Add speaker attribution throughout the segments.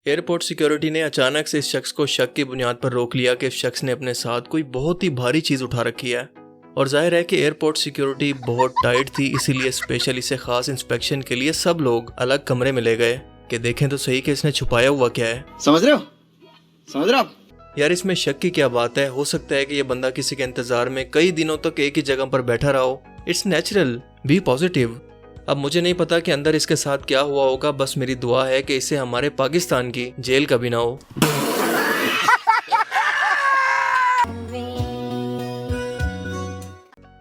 Speaker 1: Airport security ने अचानक से इस शख्स को शक की बुनियाद पर रोक लिया कि इस शख्स ने अपने साथ कोई बहुत ही भारी चीज़ उठा रखी है। और जाहिर है कि एयरपोर्ट सिक्योरिटी बहुत टाइट थी, इसीलिए स्पेशल इसे खास इंस्पेक्शन के लिए सब लोग अलग कमरे में ले गए कि देखें तो सही कि इसने छुपाया हुआ क्या है।
Speaker 2: समझ रहे हो आप?
Speaker 1: यार इसमें शक की क्या बात है। हो सकता है कि ये बंदा किसी के इंतजार में कई दिनों तक एक ही जगह पर बैठा रहा हो। It's natural, be positive. अब मुझे नहीं पता कि अंदर इसके साथ क्या हुआ होगा, बस मेरी दुआ है कि इसे हमारे पाकिस्तान की जेल कभी ना हो।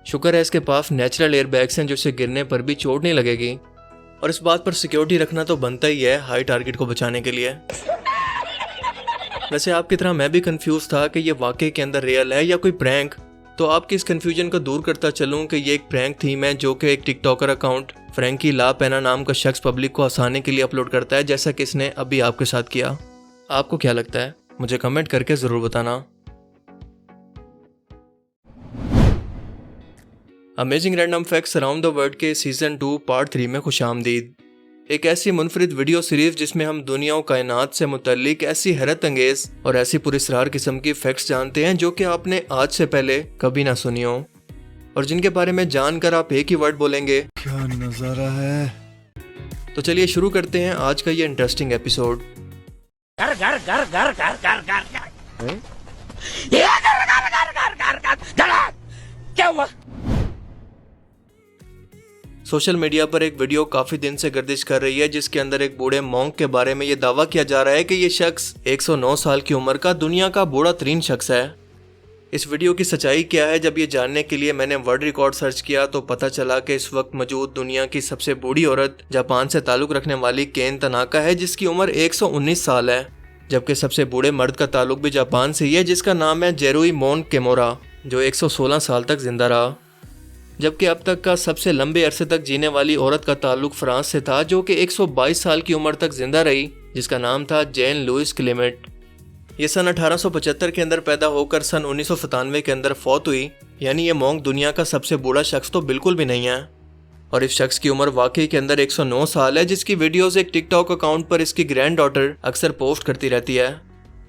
Speaker 1: शुक्र है इसके पास नेचुरल एयर बैग्स हैं जो इसे गिरने पर भी चोट नहीं लगेगी। और इस बात पर सिक्योरिटी रखना तो बनता ही है हाई टारगेट को बचाने के लिए। वैसे आपकी तरह मैं भी कंफ्यूज था कि ये वाकई के अंदर रियल है या कोई प्रैंक। तो आपकी इस कंफ्यूजन को दूर करता चलूं कि ये एक प्रैंक थीम है जो कि एक टिकटॉकर अकाउंट फ्रैंकी ला पेना नाम का शख्स पब्लिक को हंसाने के लिए अपलोड करता है, जैसा कि इसने अभी आपके साथ किया। आपको क्या लगता है मुझे कमेंट करके ज़रूर बताना। Amazing random facts around the world के सीजन 2 पार्ट 3 में खुशामदीद। एक ऐसी मुनफरिद वीडियो सीरीज जिसमें हम दुनिया और कायनात से मुतल्लिक ऐसी हैरत अंगेज और ऐसी पुरस्कार किस्म की फैक्ट्स जानते हैं जो कि आपने आज से पहले कभी ना सुनी हो, और जिनके बारे में जानकर आप एक ही वर्ड बोलेंगे,
Speaker 2: क्या नजारा है।
Speaker 1: तो चलिए शुरू करते हैं आज का ये इंटरेस्टिंग एपिसोड।
Speaker 3: घर घर घर घर घर घर घर घर क्या हुआ?
Speaker 1: सोशल मीडिया पर एक वीडियो काफी दिन से गर्दिश कर रही है जिसके अंदर एक बूढ़े मॉन्क के बारे में ये दावा किया जा रहा है कि ये शख्स 109 साल की उम्र का दुनिया का बूढ़ा तरीन शख्स है। इस वीडियो की सच्चाई क्या है, जब ये जानने के लिए मैंने वर्ल्ड रिकॉर्ड सर्च किया तो पता चला कि इस वक्त मौजूद दुनिया की सबसे बूढ़ी औरत जापान से ताल्लुक रखने वाली केन तनाका है जिसकी उम्र 119 साल है, जबकि सबसे बूढ़े मर्द का ताल्लुक भी जापान से ही है जिसका नाम है जेरुई मोन केमोरा जो 116 साल तक जिंदा रहा। जबकि अब तक का सबसे लंबे अरसे तक जीने वाली औरत का ताल्लुक फ्रांस से था जो कि 122 साल की उम्र तक जिंदा रही, जिसका नाम था जेन लुइस क्लेमेट। ये सन 1875 के अंदर पैदा होकर सन 1997 के अंदर फौत हुई, यानी ये मॉन्क दुनिया का सबसे बूढ़ा शख्स तो बिल्कुल भी नहीं है। और इस शख्स की उम्र वाकई के अंदर 109 साल है, जिसकी वीडियोस एक टिकटॉक अकाउंट पर इसकी ग्रैंड डॉटर अक्सर पोस्ट करती रहती है।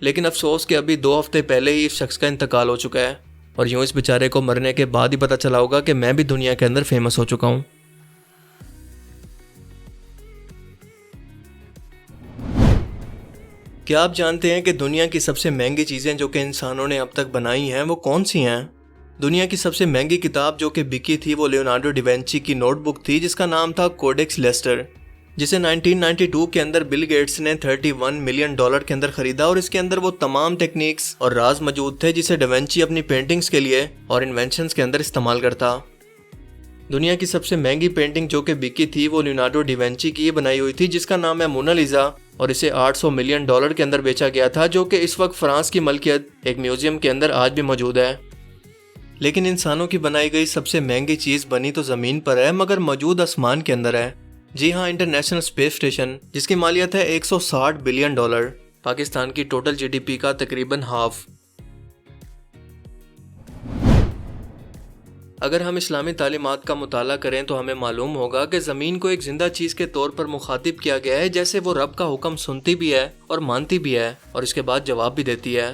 Speaker 1: लेकिन अफसोस कि अभी 2 हफ्ते पहले ही इस शख्स का इंतकाल हो चुका है, और यूं इस बेचारे को मरने के बाद ही पता चला होगा कि मैं भी दुनिया के अंदर फेमस हो चुका हूं। क्या आप जानते हैं कि दुनिया की सबसे महंगी चीजें जो कि इंसानों ने अब तक बनाई हैं वो कौन सी हैं? दुनिया की सबसे महंगी किताब जो कि बिकी थी वो लियोनार्डो डिवेंची की नोटबुक थी जिसका नाम था कोडेक्स लेस्टर, जिसे 1992 के अंदर बिल गेट्स ने $31 मिलियन के अंदर खरीदा। और इसके अंदर वो तमाम टेक्निक्स और राज मौजूद थे जिसे डिवेंची अपनी पेंटिंग्स के लिए और इन्वेंशंस के अंदर इस्तेमाल करता। दुनिया की सबसे महंगी पेंटिंग जो कि बिकी थी वो लियोनार्डो डिवेंची की बनाई हुई थी जिसका नाम है मोनालिसा, और इसे $800 मिलियन के अंदर बेचा गया था, जो कि इस वक्त फ्रांस की मलकियत एक म्यूजियम के अंदर आज भी मौजूद है। लेकिन इंसानों की बनाई गई सबसे महंगी चीज बनी तो जमीन पर है मगर मौजूद आसमान के अंदर है। जी हाँ, इंटरनेशनल स्पेस स्टेशन, जिसकी मालियत है $160 बिलियन, पाकिस्तान की टोटल जीडीपी का तकरीबन हाफ। अगर हम इस्लामी तालीमात का मुताला करें तो हमें मालूम होगा कि ज़मीन को एक जिंदा चीज़ के तौर पर मुखातिब किया गया है, जैसे वो रब का हुक्म सुनती भी है और मानती भी है और इसके बाद जवाब भी देती है।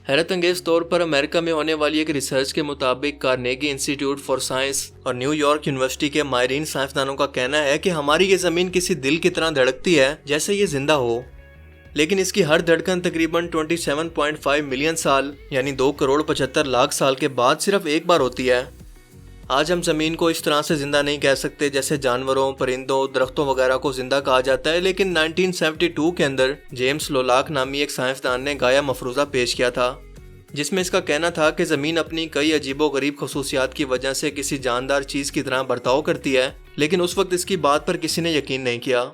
Speaker 1: हैरत अंगेज तौर पर अमेरिका में होने वाली एक रिसर्च के मुताबिक कार्नेगी इंस्टीट्यूट फॉर साइंस और न्यूयॉर्क यूनिवर्सिटी के माहिरीन साइंसदानों का कहना है कि हमारी ये ज़मीन किसी दिल की तरह धड़कती है जैसे ये जिंदा हो, लेकिन इसकी हर धड़कन तकरीबन 27.5 मिलियन साल यानी 2 करोड़ 75 लाख साल के बाद सिर्फ एक बार होती है। आज हम ज़मीन को इस तरह से ज़िंदा नहीं कह सकते जैसे जानवरों, परिंदों, दरख्तों वगैरह को ज़िंदा कहा जाता है, लेकिन 1972 के अंदर जेम्स लोलाक नामी एक साइंसदान ने गाया मफरूज़ा पेश किया था जिसमें इसका कहना था कि ज़मीन अपनी कई अजीबोगरीब खसूसियात की वजह से किसी जानदार चीज़ की तरह बर्ताव करती है, लेकिन उस वक्त इसकी बात पर किसी ने यकीन नहीं किया।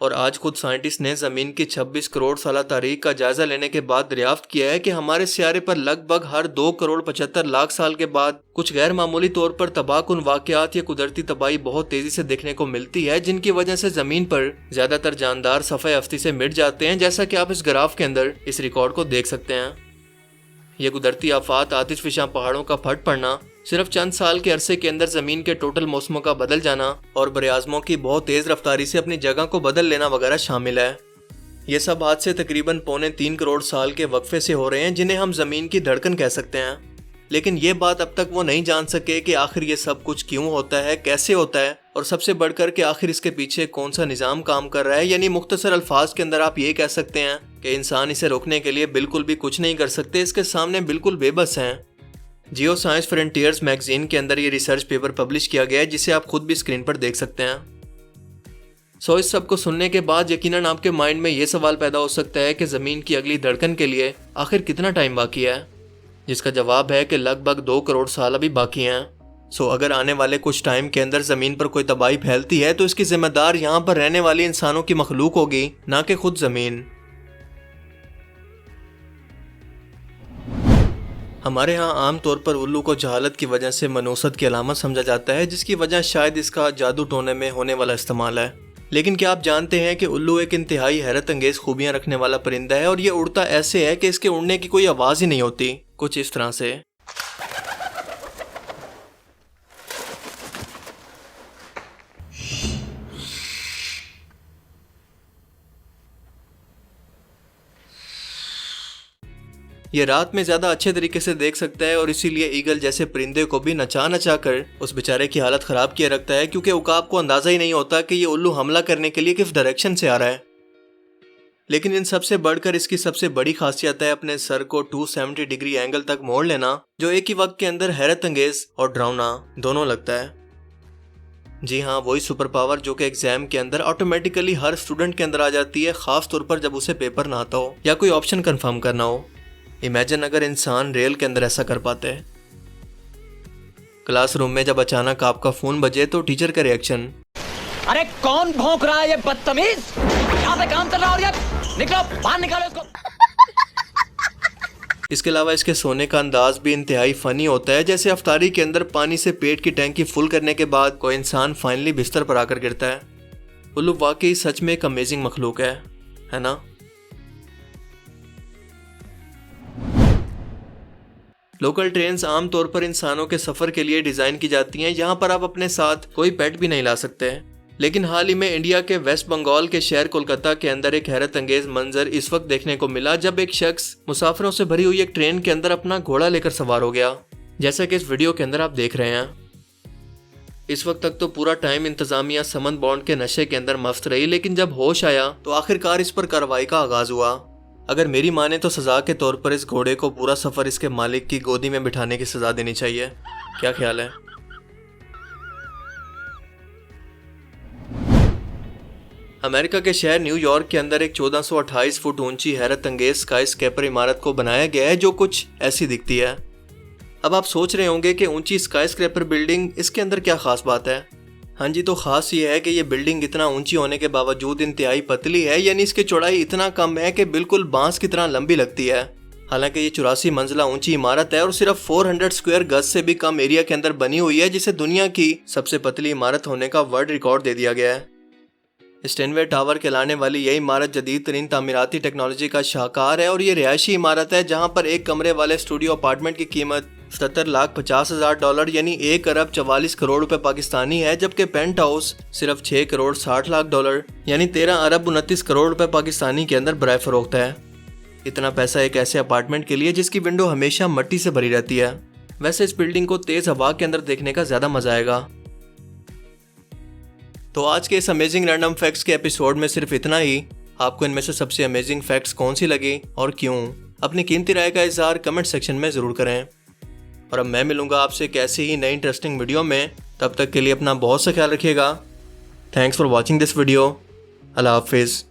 Speaker 1: और आज खुद साइंटिस्ट ने ज़मीन की 26 करोड़ साल तारीख का जायज़ा लेने के बाद दरियाफ्त किया है कि हमारे सियारे पर लगभग हर 2 करोड़ 75 लाख साल के बाद कुछ गैर मामूली तौर पर तबाहकुन वाक़यात या कुदरती तबाही बहुत तेज़ी से देखने को मिलती है, जिनकी वजह से ज़मीन पर ज़्यादातर जानदार सफ़े हफ्ती से मिट जाते हैं, जैसा कि आप इस ग्राफ के अंदर इस रिकॉर्ड को देख सकते हैं। ये कुदरती आफात, आतिशफिशा पहाड़ों का फट पड़ना, सिर्फ चंद साल के अरसे के अंदर ज़मीन के टोटल मौसमों का बदल जाना और बरआज़मों की बहुत तेज़ रफ्तारी से अपनी जगह को बदल लेना वगैरह शामिल है। ये सब हादसे तकरीबन 2.25 करोड़ साल के वक्फे से हो रहे हैं, जिन्हें हम ज़मीन की धड़कन कह सकते हैं। लेकिन ये बात अब तक वो नहीं जान सके कि आखिर ये सब कुछ क्यों होता है, कैसे होता है, और सबसे बढ़कर कि आखिर इसके पीछे कौन सा निज़ाम काम कर रहा है। यानी मुख्तसर अल्फाज के अंदर आप ये कह सकते हैं कि इंसान इसे रोकने के लिए बिल्कुल भी कुछ नहीं कर सकते, इसके सामने बिल्कुल बेबस हैं। जियो साइंस फ्रंटियर्स मैगजीन के अंदर ये रिसर्च पेपर पब्लिश किया गया है, जिसे आप खुद भी स्क्रीन पर देख सकते हैं। इस सब को सुनने के बाद यकीनन आपके माइंड में ये सवाल पैदा हो सकता है कि ज़मीन की अगली धड़कन के लिए आखिर कितना टाइम बाकी है, जिसका जवाब है कि लगभग 2 करोड़ साल अभी बाकी हैं। अगर आने वाले कुछ टाइम के अंदर ज़मीन पर कोई तबाही फैलती है तो इसकी जिम्मेदार यहाँ पर रहने वाली इंसानों की मखलूक होगी, ना कि खुद ज़मीन। हमारे यहाँ आम तौर पर उल्लू को जहालत की वजह से मनूसत की अलामत समझा जाता है, जिसकी वजह शायद इसका जादू टोने में होने वाला इस्तेमाल है। लेकिन क्या आप जानते हैं कि उल्लू एक इंतहाई हैरत अंगेज खूबियां रखने वाला परिंदा है, और ये उड़ता ऐसे है कि इसके उड़ने की कोई आवाज़ ही नहीं होती, कुछ इस तरह से। ये रात में ज़्यादा अच्छे तरीके से देख सकता है, और इसीलिए ईगल जैसे परिंदे को भी नचा नचा कर उस बेचारे की हालत ख़राब किए रखता है, क्योंकि उकाब को अंदाज़ा ही नहीं होता कि ये उल्लू हमला करने के लिए किस डायरेक्शन से आ रहा है। लेकिन इन सबसे बढ़कर इसकी सबसे बड़ी खासियत है अपने सर को 270 डिग्री एंगल तक मोड़ लेना, जो एक ही वक्त के अंदर हैरत अंगेज और डरावना दोनों लगता है। जी हाँ, वही सुपर पावर जो कि एग्जाम के अंदर ऑटोमेटिकली हर स्टूडेंट के अंदर आ जाती है, खास तौर पर जब उसे पेपर ना आता हो या कोई ऑप्शन कंफर्म करना हो। इमेजिन अगर इंसान रियल के अंदर ऐसा कर पाते। क्लासरूम में जब अचानक आपका फोन बजे तो टीचर का रिएक्शन,
Speaker 3: अरे कौन भौंक रहा है ये बदतमीज, यहाँ पे काम कर रहा हो, निकलो बाहर निकालो इसको।
Speaker 1: इसके अलावा इसके सोने का अंदाज भी इंतहाई फनी होता है, जैसे अफ्तारी के अंदर पानी से पेट की टैंकी फुल करने के बाद कोई इंसान फाइनली बिस्तर पर आकर गिरता है। उल्लू वाकई सच में एक अमेजिंग मखलूक है ना। लोकल ट्रेन्स आमतौर पर इंसानों के सफ़र के लिए डिज़ाइन की जाती हैं, यहाँ पर आप अपने साथ कोई पेट भी नहीं ला सकते। लेकिन हाल ही में इंडिया के वेस्ट बंगाल के शहर कोलकाता के अंदर एक हैरत अंगेज मंजर इस वक्त देखने को मिला, जब एक शख्स मुसाफिरों से भरी हुई एक ट्रेन के अंदर अपना घोड़ा लेकर सवार हो गया, जैसा कि इस वीडियो के अंदर आप देख रहे हैं। इस वक्त तक तो पूरा टाइम इंतजामिया समन बॉन्ड के नशे के अंदर मस्त रही, लेकिन जब होश आया तो आखिरकार इस पर कार्रवाई का आगाज हुआ। अगर मेरी माने तो सज़ा के तौर पर इस घोड़े को पूरा सफ़र इसके मालिक की गोदी में बिठाने की सज़ा देनी चाहिए। क्या ख्याल है? अमेरिका के शहर न्यूयॉर्क के अंदर एक 1428 फुट ऊंची हैरत अंगेज स्काई स्केपर इमारत को बनाया गया है, जो कुछ ऐसी दिखती है। अब आप सोच रहे होंगे कि ऊंची स्काई स्क्रैपर बिल्डिंग, इसके अंदर क्या खास बात है? हाँ जी, तो खास ये है कि ये बिल्डिंग इतना ऊंची होने के बावजूद इंतहाई पतली है, यानी इसकी चौड़ाई इतना कम है कि बिल्कुल बांस की तरह लंबी लगती है। हालांकि ये 84 मंजिला ऊंची इमारत है और सिर्फ 400 स्क्वायर गज से भी कम एरिया के अंदर बनी हुई है, जिसे दुनिया की सबसे पतली इमारत होने का वर्ल्ड रिकॉर्ड दे दिया गया है। स्टेनवे टावर कहलाने वाली यह इमारत जदीद तरीन तामीराती टेक्नोलॉजी का शाहकार है, और ये रिहायशी इमारत है जहाँ पर एक कमरे वाले स्टूडियो अपार्टमेंट की कीमत $77,50,000 यानी 1 अरब 44 करोड़ रुपए पाकिस्तानी है, जबकि पेंट हाउस सिर्फ 6 करोड़ 60 लाख डॉलर यानी 13 अरब 29 करोड़ रुपए पाकिस्तानी के अंदर बराए फरोख्त है। इतना पैसा एक ऐसे अपार्टमेंट के लिए जिसकी विंडो हमेशा मिट्टी से भरी रहती है। वैसे इस बिल्डिंग को तेज हवा के अंदर देखने का ज्यादा मजा आएगा। तो आज के इस अमेजिंग रैंडम फैक्ट्स के एपिसोड में सिर्फ इतना ही। आपको इनमें से सबसे अमेजिंग फैक्ट्स कौन सी लगी और क्यों, अपनी कीमती राय का इजहार कमेंट सेक्शन में जरूर करें। और अब मैं मिलूंगा आपसे एक ऐसी ही नई इंटरेस्टिंग वीडियो में। तब तक के लिए अपना बहुत सा ख्याल रखिएगा। Thanks for watching this video. अल्लाह हाफिज़।